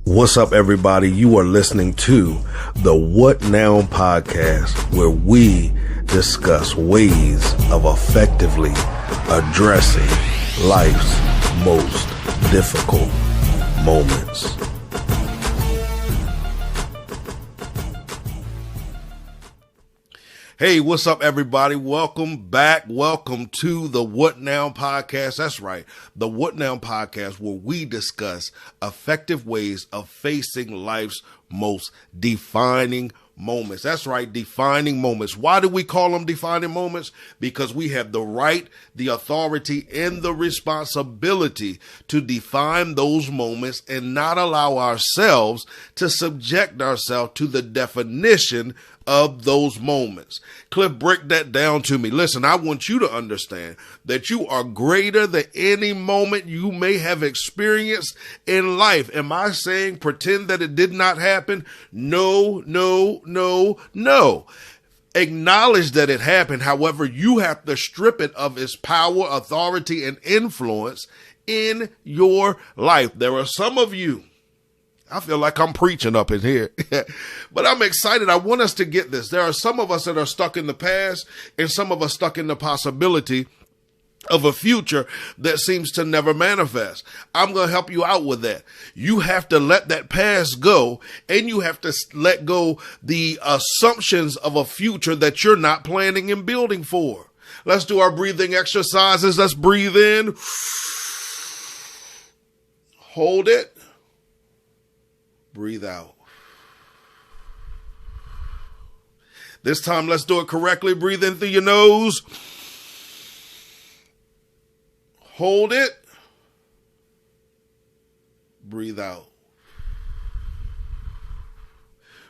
What's up, everybody? You are listening to the What Now podcast, where we discuss ways of effectively addressing life's most difficult moments. Hey, what's up, everybody? Welcome back. Welcome to the What Now podcast. That's right, the What Now podcast, where we discuss effective ways of facing life's most defining moments. That's right, defining moments. Why do we call them defining moments? Because we have the right, the authority, and the responsibility to define those moments and not allow ourselves to subject ourselves to the definition of those moments. Cliff, break that down to me. Listen, I want you to understand that you are greater than any moment you may have experienced in life. Am I saying pretend that it did not happen? No. Acknowledge that it happened. However, you have to strip it of its power, authority, and influence in your life. There are some of you, I feel like I'm preaching up in here, but I'm excited. I want us to get this. There are some of us that are stuck in the past and some of us stuck in the possibility of a future that seems to never manifest. I'm going to help you out with that. You have to let that past go, and you have to let go the assumptions of a future that you're not planning and building for. Let's do our breathing exercises. Let's breathe in. Hold it. Breathe out. This time, let's do it correctly. Breathe in through your nose. Hold it. Breathe out.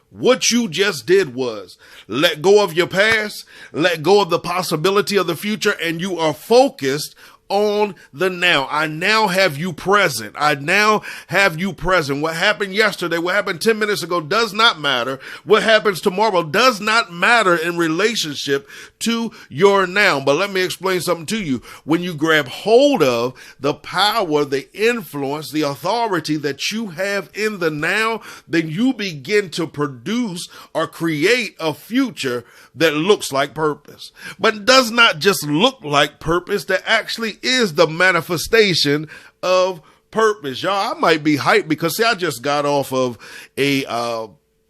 What you just did was let go of your past, let go of the possibility of the future, and you are focused on the now. I now have you present. What happened yesterday, what happened 10 minutes ago does not matter. What happens tomorrow does not matter in relationship to your now. But let me explain something to you. When you grab hold of the power, the influence, the authority that you have in the now, then you begin to produce or create a future that looks like purpose. But does not just look like purpose, that actually is the manifestation of purpose. Y'all, I might be hyped because see, I just got off of a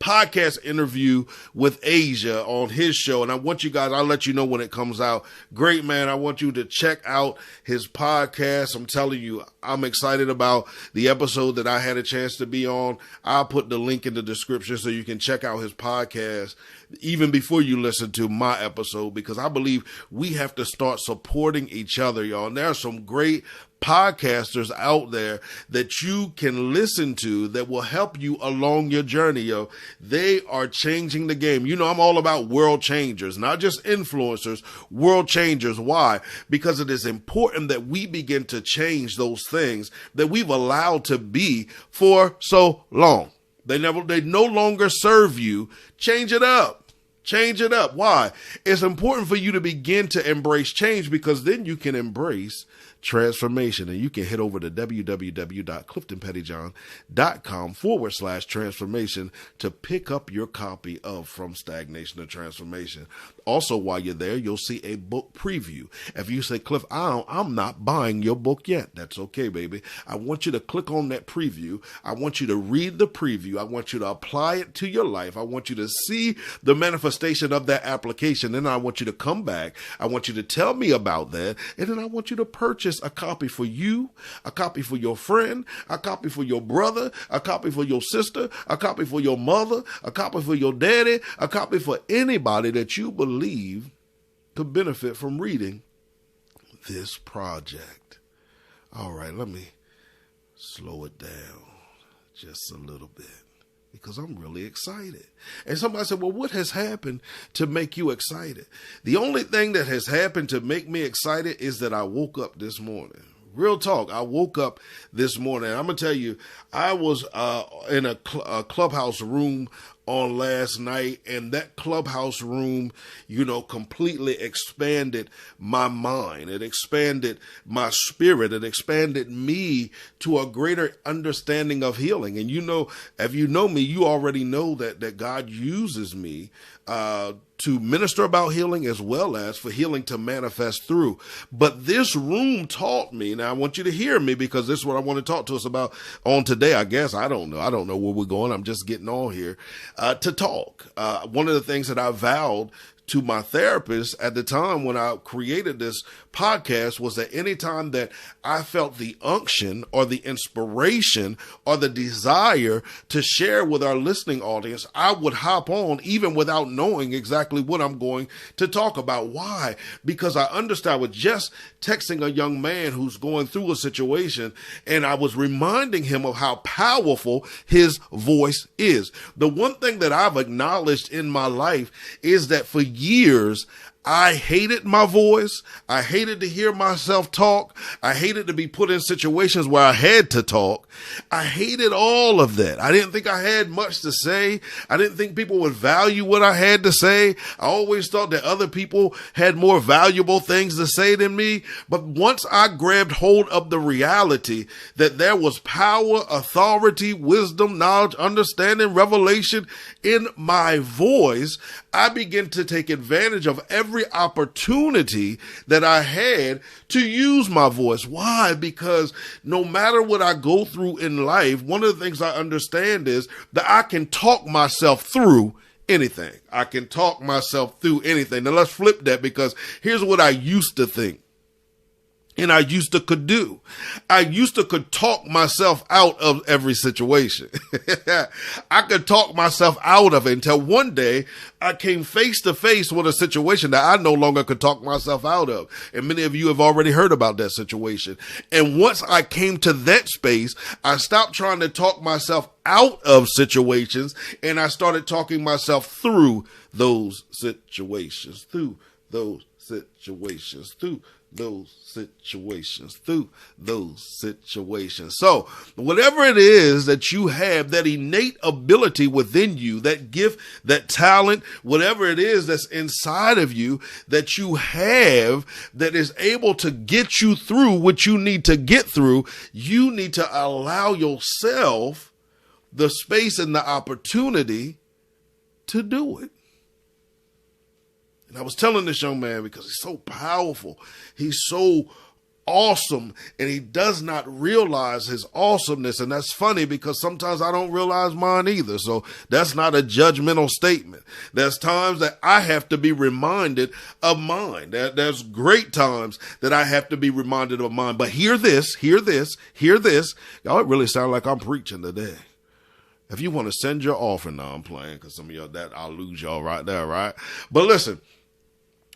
podcast interview with Asia on his show, and I want you guys, I'll let you know when it comes out. Great man. I want you to check out his podcast. I'm telling you, I'm excited about the episode that I had a chance to be on. I'll put the link in the description so you can check out his podcast even before you listen to my episode, because I believe we have to start supporting each other, y'all. And there are some great podcasters out there that you can listen to that will help you along your journey, yo. They are changing the game. You know, I'm all about world changers, not just influencers, world changers. Why? Because it is important that we begin to change those things that we've allowed to be for so long. They no longer serve you. Change it up. Change it up. Why? It's important for you to begin to embrace change, because then you can embrace transformation. And you can head over to www.cliftonpettyjohn.com/transformation to pick up your copy of From Stagnation to Transformation. Also, while you're there, you'll see a book preview. If you say, Cliff, I'm not buying your book yet, that's okay, baby. I want you to click on that preview. I want you to read the preview. I want you to apply it to your life. I want you to see the manifestation of that application. Then I want you to come back. I want you to tell me about that. And then I want you to purchase a copy for you, a copy for your friend, a copy for your brother, a copy for your sister, a copy for your mother, a copy for your daddy, a copy for anybody that you believe could benefit from reading this project. All right, let me slow it down just a little bit, because I'm really excited. And somebody said, well, what has happened to make you excited? The only thing that has happened to make me excited is that I woke up this morning. Real talk. I woke up this morning. I'm going to tell you, I was in a clubhouse room on last night, and that clubhouse room, completely expanded my mind. It expanded my spirit. It expanded me to a greater understanding of healing. And if you know me, you already know that God uses me to minister about healing as well as for healing to manifest through. But this room taught me, now I want you to hear me because this is what I want to talk to us about on today, I guess. I don't know where we're going. I'm just getting on here to talk. One of the things that I vowed to my therapist at the time when I created this podcast was that anytime that I felt the unction or the inspiration or the desire to share with our listening audience, I would hop on even without knowing exactly what I'm going to talk about. Why? Because I understand. I was just texting a young man who's going through a situation, and I was reminding him of how powerful his voice is. The one thing that I've acknowledged in my life is that for years, I hated my voice. I hated to hear myself talk. I hated to be put in situations where I had to talk. I hated all of that. I didn't think I had much to say. I didn't think people would value what I had to say. I always thought that other people had more valuable things to say than me. But once I grabbed hold of the reality that there was power, authority, wisdom, knowledge, understanding, revelation in my voice, I began to take advantage of every opportunity that I had to use my voice. Why? Because no matter what I go through in life, one of the things I understand is that I can talk myself through anything. I can talk myself through anything. Now let's flip that, because here's what I used to think. And I used to could do. I used to could talk myself out of every situation. I could talk myself out of it until one day I came face to face with a situation that I no longer could talk myself out of. And many of you have already heard about that situation. And once I came to that space, I stopped trying to talk myself out of situations, and I started talking myself through those situations, through those situations. So whatever it is that you have, that innate ability within you, that gift, that talent, whatever it is that's inside of you that you have that is able to get you through what you need to get through, you need to allow yourself the space and the opportunity to do it. And I was telling this young man, because he's so powerful, he's so awesome, and he does not realize his awesomeness. And that's funny, because sometimes I don't realize mine either. So that's not a judgmental statement. There's times that I have to be reminded of mine. There's great times that I have to be reminded of mine. But hear this. Y'all, it really sounds like I'm preaching today. If you want to send your offering, now I'm playing, because some of y'all, that I'll lose y'all right there, right? But listen,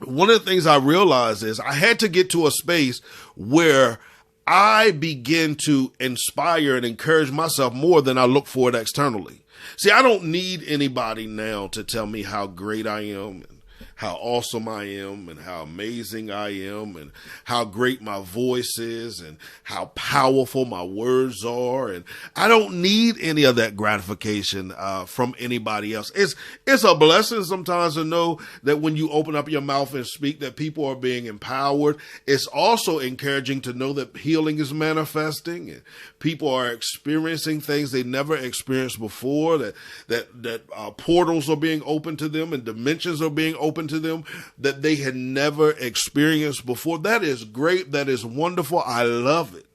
one of the things I realized is I had to get to a space where I begin to inspire and encourage myself more than I look for it externally. See, I don't need anybody now to tell me how great I am, and how awesome I am, and how amazing I am, and how great my voice is, and how powerful my words are. And I don't need any of that gratification from anybody else. It's a blessing sometimes to know that when you open up your mouth and speak, that people are being empowered. It's also encouraging to know that healing is manifesting, and people are experiencing things they never experienced before, that portals are being opened to them, and dimensions are being opened to them that they had never experienced before. That is great. That is wonderful. I love it.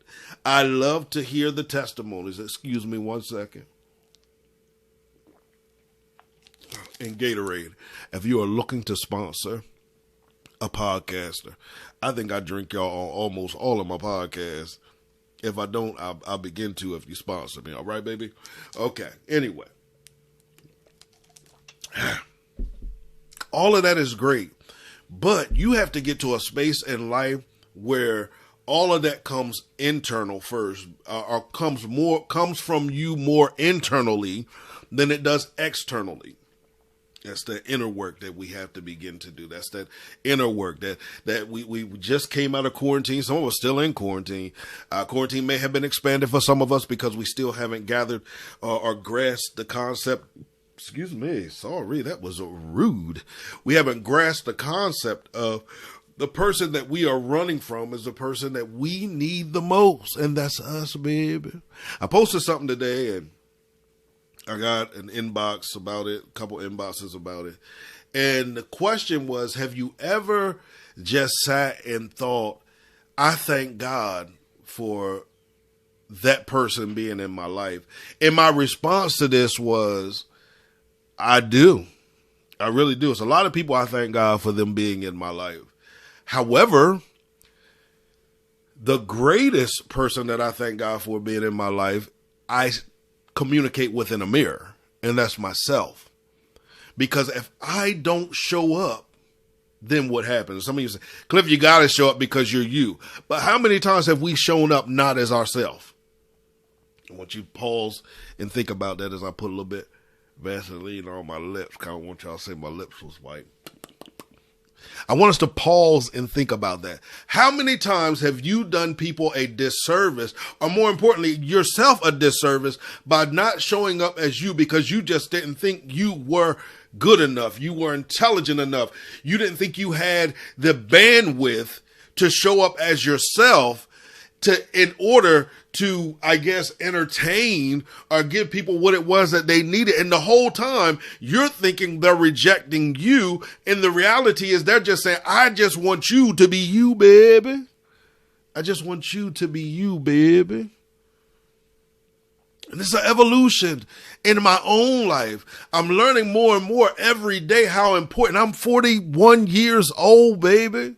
I love to hear the testimonies. Excuse me one second. And Gatorade, if you are looking to sponsor a podcaster, I think I drink y'all on almost all of my podcasts. If I don't, I'll begin to if you sponsor me. All right, baby? Okay. Anyway. All of that is great, but you have to get to a space in life where all of that comes internal first, or comes from you more internally than it does externally. That's the inner work that we have to begin to do. That's that inner work that we just came out of quarantine. Some of us still in quarantine. Quarantine may have been expanded for some of us because we still haven't gathered or grasped the concept Excuse me. Sorry, that was rude. We haven't grasped the concept of the person that we are running from is the person that we need the most. And that's us, baby. I posted something today and I got an inbox about it, a couple inboxes about it. And the question was, have you ever just sat and thought, I thank God for that person being in my life? And my response to this was, I do. I really do. It's a lot of people I thank God for them being in my life. However, the greatest person that I thank God for being in my life, I communicate with in a mirror, and that's myself. Because if I don't show up, then what happens? Some of you say, Cliff, you got to show up because you're you. But how many times have we shown up not as ourselves? I want you to pause and think about that as I put a little bit Vaseline on my lips. Kind of want y'all to say my lips was white. I want us to pause and think about that. How many times have you done people a disservice, or more importantly, yourself a disservice by not showing up as you because you just didn't think you were good enough, you were intelligent enough, you didn't think you had the bandwidth to show up as yourself in order to, I guess, entertain or give people what it was that they needed. And the whole time you're thinking they're rejecting you. And the reality is they're just saying, I just want you to be you, baby. I just want you to be you, baby. And this is an evolution in my own life. I'm learning more and more every day how important. I'm 41 years old, baby.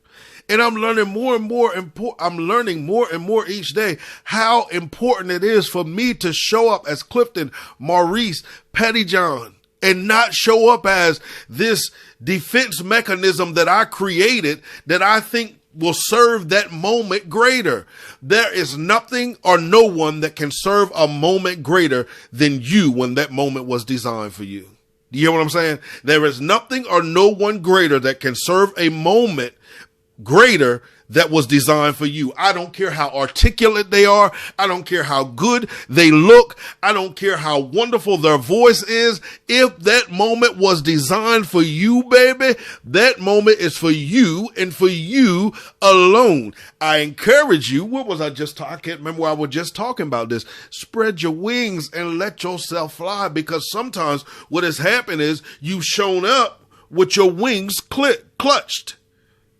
And I'm learning more and more. I'm learning more and more each day how important it is for me to show up as Clifton, Maurice, Pettyjohn, and not show up as this defense mechanism that I created that I think will serve that moment greater. There is nothing or no one that can serve a moment greater than you when that moment was designed for you. You hear what I'm saying? There is nothing or no one greater that can serve a moment greater that was designed for you. I don't care how articulate they are. I don't care how good they look. I don't care how wonderful their voice is. If that moment was designed for you, baby, that moment is for you and for you alone. I encourage you. What was I just talking? I can't remember where I was just talking about this. Spread your wings and let yourself fly, because sometimes what has happened is you've shown up with your wings clutched.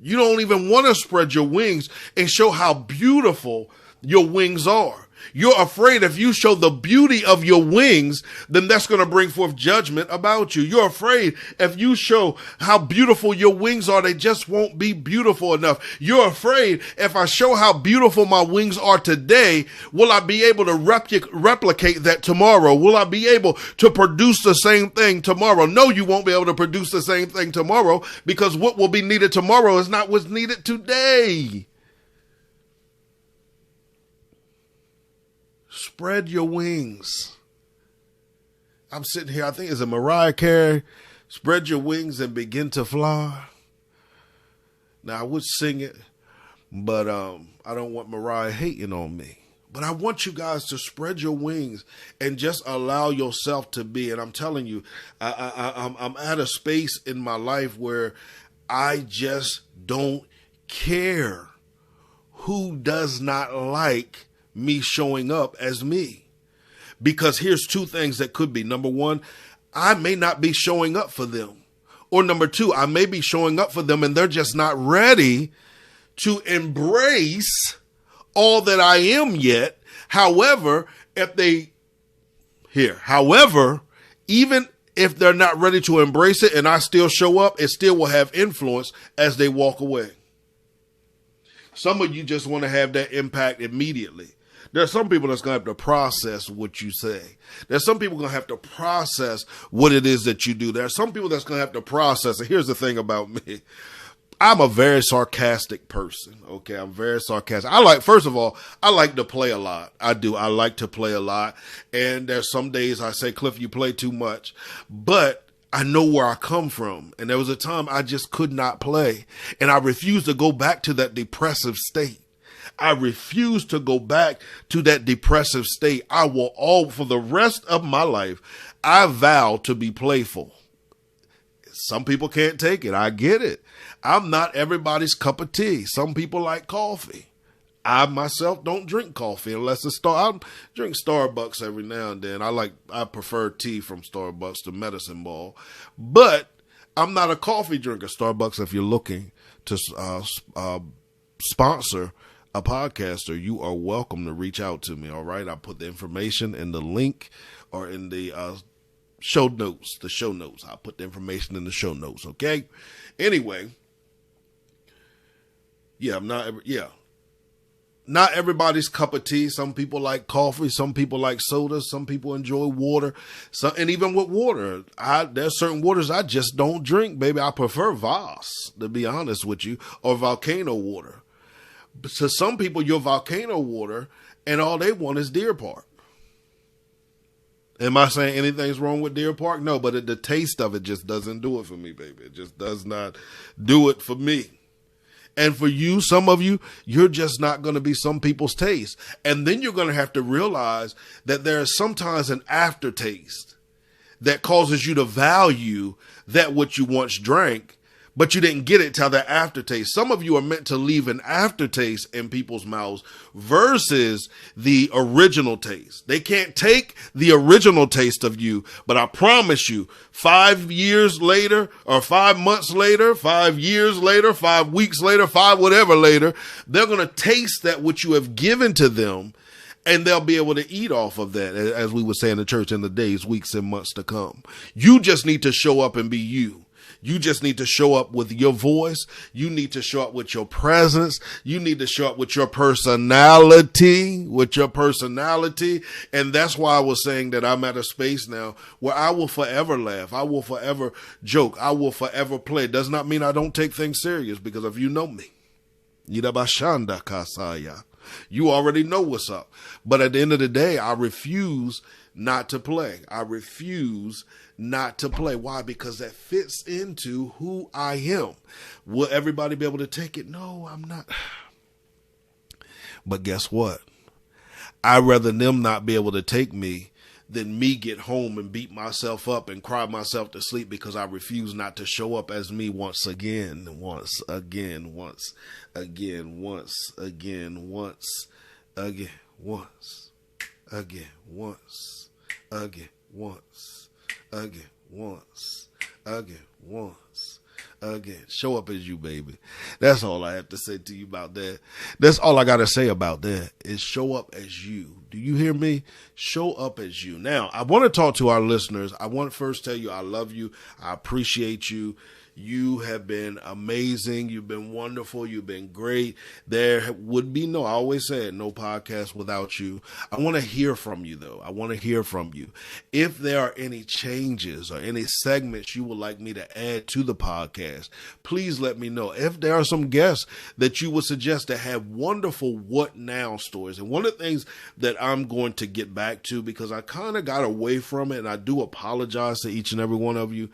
You don't even want to spread your wings and show how beautiful your wings are. You're afraid if you show the beauty of your wings, then that's going to bring forth judgment about you. You're afraid if you show how beautiful your wings are, they just won't be beautiful enough. You're afraid if I show how beautiful my wings are today, will I be able to replicate that tomorrow? Will I be able to produce the same thing tomorrow? No, you won't be able to produce the same thing tomorrow, because what will be needed tomorrow is not what's needed today. Spread your wings. I'm sitting here, I think it's a Mariah Carey, spread your wings and begin to fly. Now, I would sing it, but I don't want Mariah hating on me. But I want you guys to spread your wings and just allow yourself to be. And I'm telling you, I'm at a space in my life where I just don't care who does not like me showing up as me. Because here's two things that could be. Number one, I may not be showing up for them. Or number two, I may be showing up for them and they're just not ready to embrace all that I am yet. However, even if they're not ready to embrace it and I still show up, it still will have influence as they walk away. Some of you just want to have that impact immediately. There's some people that's going to have to process what you say. There's some people going to have to process what it is that you do. There's some people that's going to have to process it. Here's the thing about me. I'm a very sarcastic person. Okay. I'm very sarcastic. First of all, I like to play a lot. I do. I like to play a lot. And there's some days I say, Cliff, you play too much, but I know where I come from. And there was a time I just could not play, and I refused to go back to that depressive state. I refuse to go back to that depressive state. For the rest of my life, I vow to be playful. Some people can't take it. I get it. I'm not everybody's cup of tea. Some people like coffee. I myself don't drink coffee unless it's I drink Starbucks every now and then. I prefer tea from Starbucks to Medicine Ball, but I'm not a coffee drinker. Starbucks, if you're looking to sponsor a podcaster, you are welcome to reach out to me. All right, I put the information in the link or in the show notes. I'll put the information in the show notes. Okay. Anyway, not everybody's cup of tea. Some people like coffee. Some people like soda. Some people enjoy water. And even with water, there's certain waters I just don't drink, baby. I prefer Voss, to be honest with you, or volcano water. But to some people, your volcano water, and all they want is Deer Park. Am I saying anything's wrong with Deer Park? No, but the taste of it just doesn't do it for me, baby. It just does not do it for me. And for you, some of you, you're just not going to be some people's taste. And then you're going to have to realize that there is sometimes an aftertaste that causes you to value that which you once drank, but you didn't get it till the aftertaste. Some of you are meant to leave an aftertaste in people's mouths versus the original taste. They can't take the original taste of you, but I promise you, 5 years later or 5 months later, 5 years later, 5 weeks later, 5 whatever later, they're going to taste that which you have given to them, and they'll be able to eat off of that, as we would say in the church, in the days, weeks, and months to come. You just need to show up and be you. You just need to show up with your voice. You need to show up with your presence. You need to show up with your personality, And that's why I was saying that I'm at a space now where I will forever laugh. I will forever joke. I will forever play. It does not mean I don't take things serious, because if you know me, you already know what's up. But at the end of the day, I refuse not to play. I refuse not to play. Why? Because that fits into who I am. Will everybody be able to take it? No, I'm not. But guess what? I'd rather them not be able to take me than me get home and beat myself up and cry myself to sleep because I refuse not to show up as me once again. Show up as you, baby. That's all I have to say to you about that. That's all I got to say about that is show up as you. Do you hear me? Show up as you. Now, I want to talk to our listeners. I want to first tell you I love you. I appreciate you. You have been amazing. You've been wonderful. You've been great. There would be I always said, no podcast without you. I want to hear from you, though. I want to hear from you. If there are any changes or any segments you would like me to add to the podcast, please let me know. If there are some guests that you would suggest that have wonderful what now stories. And one of the things that I'm going to get back to, because I kind of got away from it, and I do apologize to each and every one of you,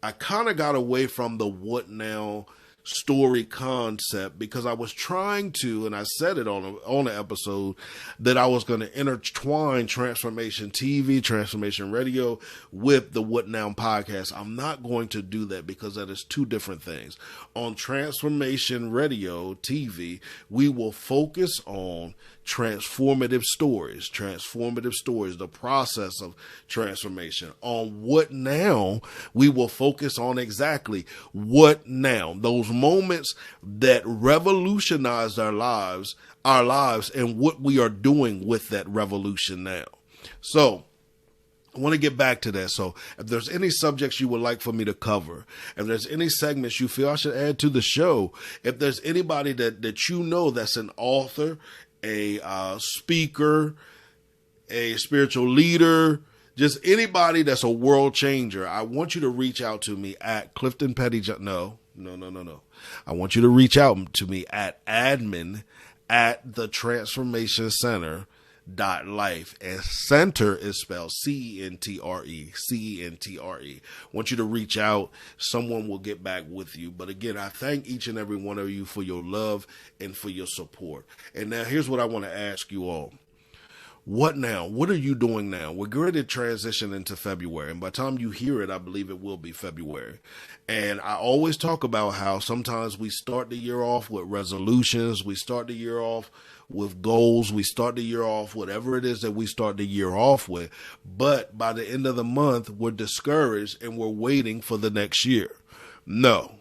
I kind of got away from the what now story concept because I was trying to, and I said it on an episode, that I was going to intertwine Transformation TV, Transformation Radio with the What Now podcast. I'm not going to do that because that is two different things. On Transformation Radio TV, we will focus on transformative stories, the process of transformation. On What Now, we will focus on exactly what now, those moments that revolutionized our lives and what we are doing with that revolution now. So I want to get back to that. So if there's any subjects you would like for me to cover, if there's any segments you feel I should add to the show, if there's anybody that you know that's an author, a speaker, a spiritual leader, just anybody that's a world changer, I want you to reach out to me at Clifton Petty. No. I want you to reach out to me at admin@thetransformationcenter.life, and center is spelled CENTRE. I want you to reach out. Someone will get back with you. But again, I thank each and every one of you for your love and for your support. And now here's what I want to ask you all. What now? What are you doing now? We're going to transition into February. And by the time you hear it, I believe it will be February. And I always talk about how sometimes we start the year off with resolutions. We start the year off with goals. We start the year off, whatever it is that we start the year off with. But by the end of the month, we're discouraged and we're waiting for the next year. No,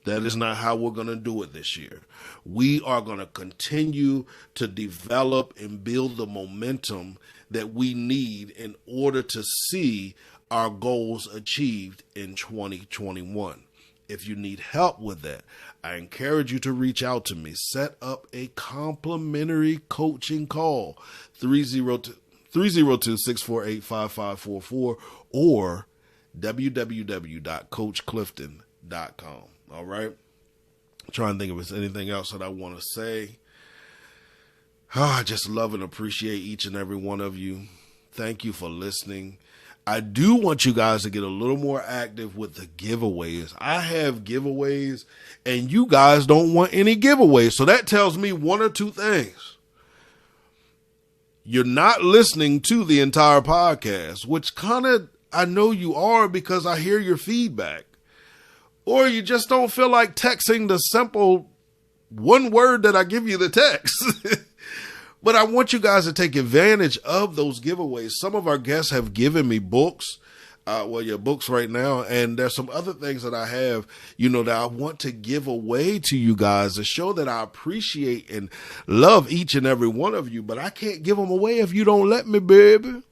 that is not how we're going to do it this year. We are going to continue to develop and build the momentum that we need in order to see our goals achieved in 2021. If you need help with that, I encourage you to reach out to me. Set up a complimentary coaching call, 302-648-5544 or www.coachclifton.com. All right. I'm trying to think if there's anything else that I want to say. I just love and appreciate each and every one of you. Thank you for listening. I do want you guys to get a little more active with the giveaways. I have giveaways and you guys don't want any giveaways. So that tells me one or two things. You're not listening to the entire podcast, which kind of I know you are because I hear your feedback. Or you just don't feel like texting the simple one word that I give you the text. But I want you guys to take advantage of those giveaways. Some of our guests have given me books, your books right now. And there's some other things that I have, that I want to give away to you guys to show that I appreciate and love each and every one of you. But I can't give them away if you don't let me, baby.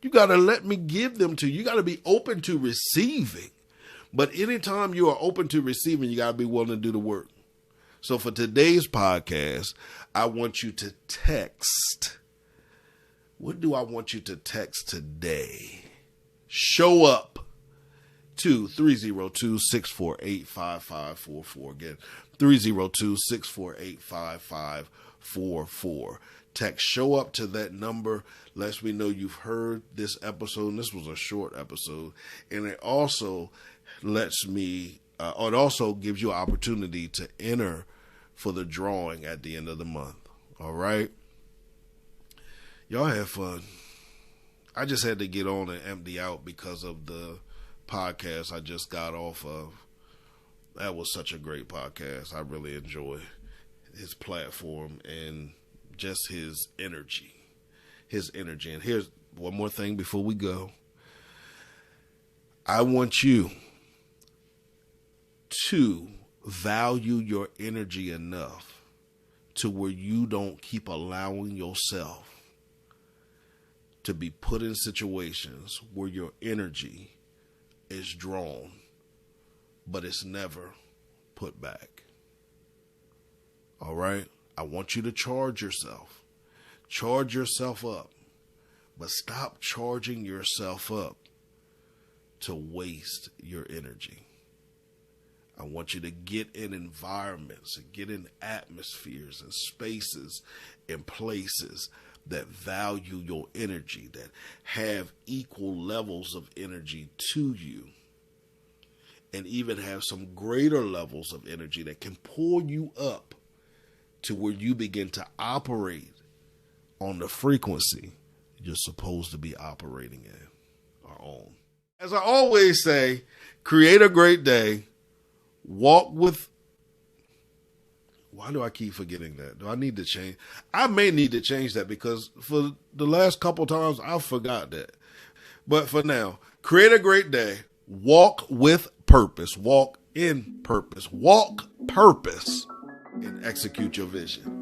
You got to let me give them to you. You got to be open to receiving. But anytime you are open to receiving, you got to be willing to do the work. So for today's podcast, I want you to text. What do I want you to text today? Show up to 302-648-5544. Again, 302-648-5544. Text show up to that number. Lets me know you've heard this episode. And this was a short episode. And it also lets me, it also gives you an opportunity to enter for the drawing at the end of the month. All right. Y'all have fun. I just had to get on and empty out because of the podcast I just got off of. That was such a great podcast. I really enjoy his platform and just his energy. And here's one more thing before we go. I want you to value your energy enough to where you don't keep allowing yourself to be put in situations where your energy is drawn, but it's never put back. All right? I want you to charge yourself. Charge yourself up, but stop charging yourself up to waste your energy. I want you to get in environments and get in atmospheres and spaces and places that value your energy, that have equal levels of energy to you, and even have some greater levels of energy that can pull you up to where you begin to operate on the frequency you're supposed to be operating in or on. As I always say, create a great day. Walk with. Why do I keep forgetting that? Do I need to change? I may need to change that because for the last couple times I forgot that. But for now, create a great day. Walk with purpose. Walk in purpose. Walk purpose and execute your vision.